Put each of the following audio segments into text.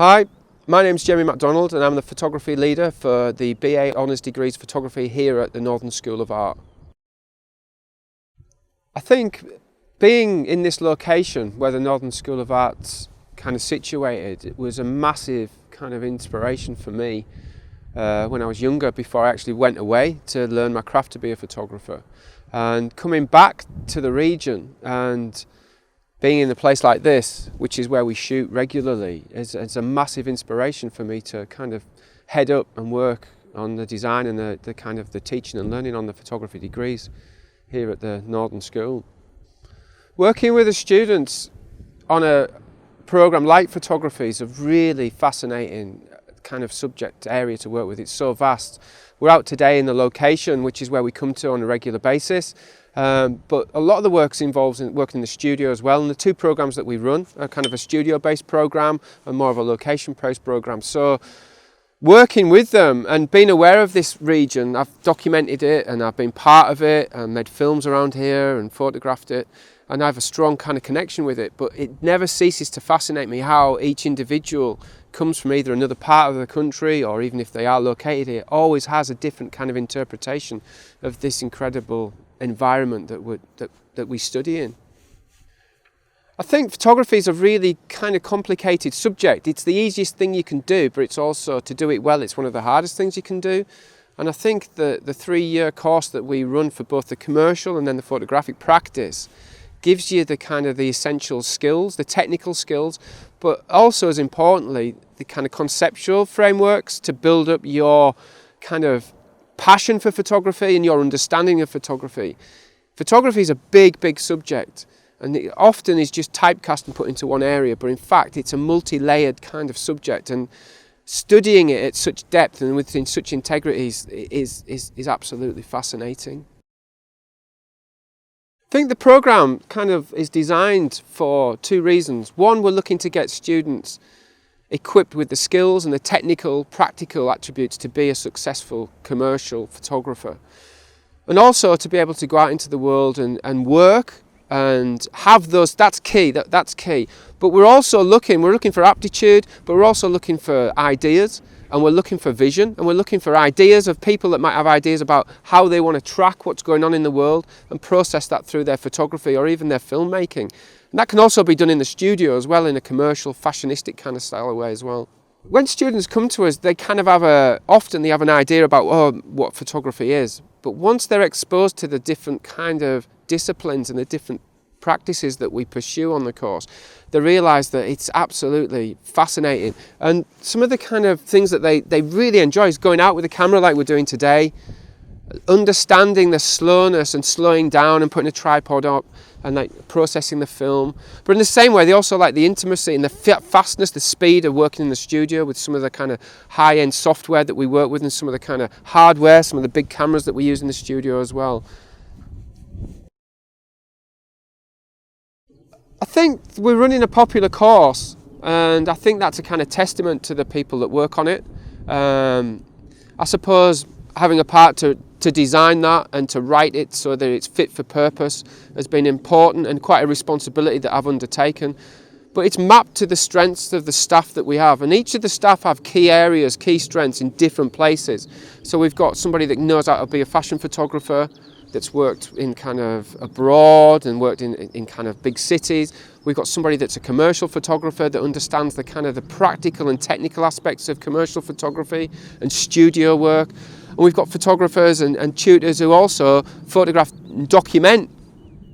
Hi, my name's MACDONALD and I'm the photography leader for the BA Honours Degrees Photography here at the Northern School of Art. I think being in this location where the Northern School of Art's kind of situated, it was a massive kind of inspiration for me when I was younger, before I actually went away to learn my craft to be a photographer. And coming back to the region and being in a place like this, which is where we shoot regularly, is a massive inspiration for me to kind of head up and work on the design and the kind of the teaching and learning on the photography degrees here at the Northern School. Working with the students on a program like photography is a really fascinating kind of subject area to work with. It's so vast. We're out today in the location, which is where we come to on a regular basis. But a lot of the work involves working in the studio as well, and the two programs that we run are kind of a studio-based program and more of a location-based program. So working with them and being aware of this region, I've documented it and I've been part of it and made films around here and photographed it, and I have a strong kind of connection with it. But it never ceases to fascinate me how each individual comes from either another part of the country, or even if they are located here, always has a different kind of interpretation of this incredible environment that we study in. I think photography is a really kind of complicated subject. It's the easiest thing you can do, but it's also, to do it well, it's one of the hardest things you can do. And I think the 3-year course that we run for both the commercial and then the photographic practice gives you the kind of the essential skills, the technical skills, but also, as importantly, the kind of conceptual frameworks to build up your kind of passion for photography and your understanding of photography. Photography is a big subject, and it often is just typecast and put into one area, but in fact it's a multi-layered kind of subject, and studying it at such depth and within such integrity is absolutely fascinating. I think the program kind of is designed for two reasons. One, we're looking to get students equipped with the skills and the technical, practical attributes to be a successful commercial photographer. And also to be able to go out into the world and work and have those, that's key. That's key. But we're looking for aptitude, but we're also looking for ideas, and we're looking for vision, and we're looking for ideas of people that might have ideas about how they want to track what's going on in the world and process that through their photography or even their filmmaking. And that can also be done in the studio as well, in a commercial, fashionistic kind of style way as well. When students come to us, they kind of often they have an idea about what photography is. But once they're exposed to the different kind of disciplines and the different practices that we pursue on the course, they realise that it's absolutely fascinating. And some of the kind of things that they really enjoy is going out with a camera like we're doing today, understanding the slowness and slowing down and putting a tripod up and like processing the film. But in the same way, they also like the intimacy and the fastness, the speed of working in the studio with some of the kind of high-end software that we work with and some of the kind of hardware, some of the big cameras that we use in the studio as well. I think we're running a popular course, and I think that's a kind of testament to the people that work on it. I suppose having a part to design that and to write it so that it's fit for purpose has been important and quite a responsibility that I've undertaken. But it's mapped to the strengths of the staff that we have, and each of the staff have key areas, key strengths in different places. So we've got somebody that knows how to be a fashion photographer, that's worked in kind of abroad and worked in kind of big cities. We've got somebody that's a commercial photographer that understands the kind of the practical and technical aspects of commercial photography and studio work. And we've got photographers and tutors who also photograph and document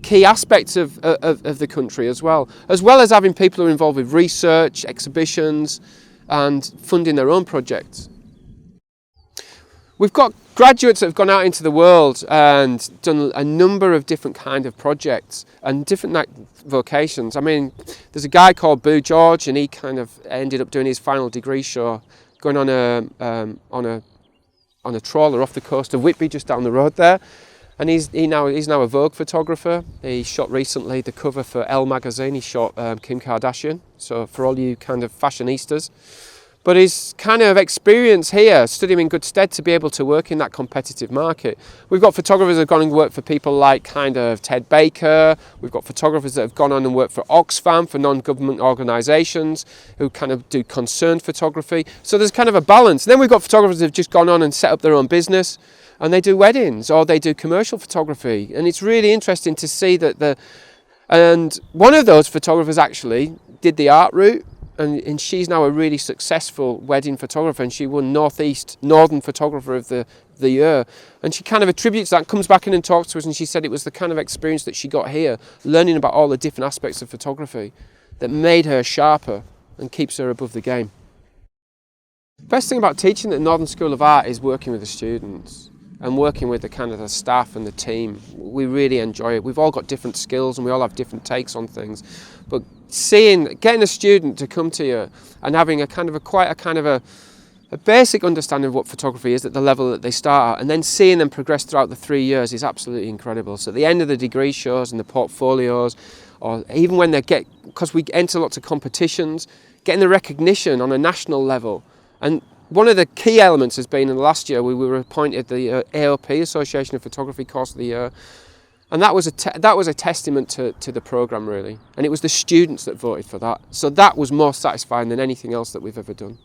key aspects of the country as well as having people who are involved with research, exhibitions and funding their own projects. We've got graduates that have gone out into the world and done a number of different kind of projects and different vocations. I mean, there's a guy called Boo George, and he kind of ended up doing his final degree show going on a trawler off the coast of Whitby, just down the road there. And he's now a Vogue photographer. He shot recently the cover for Elle magazine. He shot Kim Kardashian. So for all you kind of fashionistas. But his kind of experience here stood him in good stead to be able to work in that competitive market. We've got photographers that have gone and worked for people like kind of Ted Baker. We've got photographers that have gone on and worked for Oxfam, for non-government organisations, who kind of do concerned photography. So there's kind of a balance. And then we've got photographers that have just gone on and set up their own business, and they do weddings or they do commercial photography. And it's really interesting to see that and one of those photographers actually did the art route. And she's now a really successful wedding photographer, and she won Northern Photographer of the Year. And she kind of attributes that, comes back in and talks to us, and she said it was the kind of experience that she got here, learning about all the different aspects of photography, that made her sharper and keeps her above the game. Best thing about teaching at Northern School of Art is working with the students and working with the kind of the staff and the team. We really enjoy it. We've all got different skills and we all have different takes on things, but getting a student to come to you and having a basic understanding of what photography is at the level that they start at, and then seeing them progress throughout the 3 years is absolutely incredible. So at the end of the degree shows and the portfolios, or even when because we enter lots of competitions, getting the recognition on a national level. And one of the key elements has been in the last year we were appointed the AOP, Association of Photography Course of the Year, and that was a testament to the programme really, and it was the students that voted for that, so that was more satisfying than anything else that we've ever done.